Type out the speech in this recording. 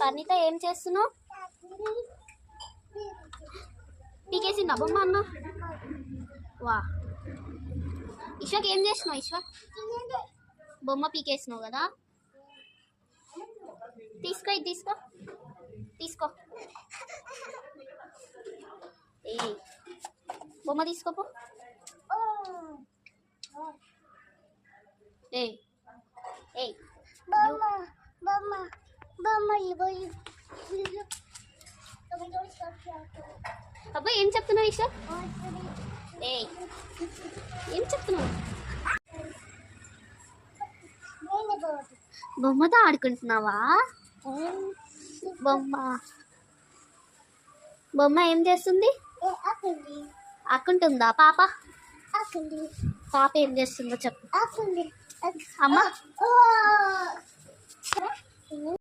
పర్ణిత ఏం చేస్తున్నావు? పీకేసిందా బొమ్మ అన్న? వా ఇష్వాకి ఏం చేసినావు? ఇష్వా బొమ్మ పీకేసినావు కదా, తీసుకో ఇది తీసుకో తీసుకో. ఏ బొమ్మ తీసుకోపో. ఏ ఏ అబ్బాయి ఏం చెప్తున్నావు ఇషా? ఏ ఏం చెప్తున్నావు? బొమ్మతో ఆడుకుంటున్నావా? బొమ్మ బొమ్మ ఏం చేస్తుంది? ఆకుంటుందా పాప? పాప ఏం చేస్తుందో చెప్పు అమ్మ.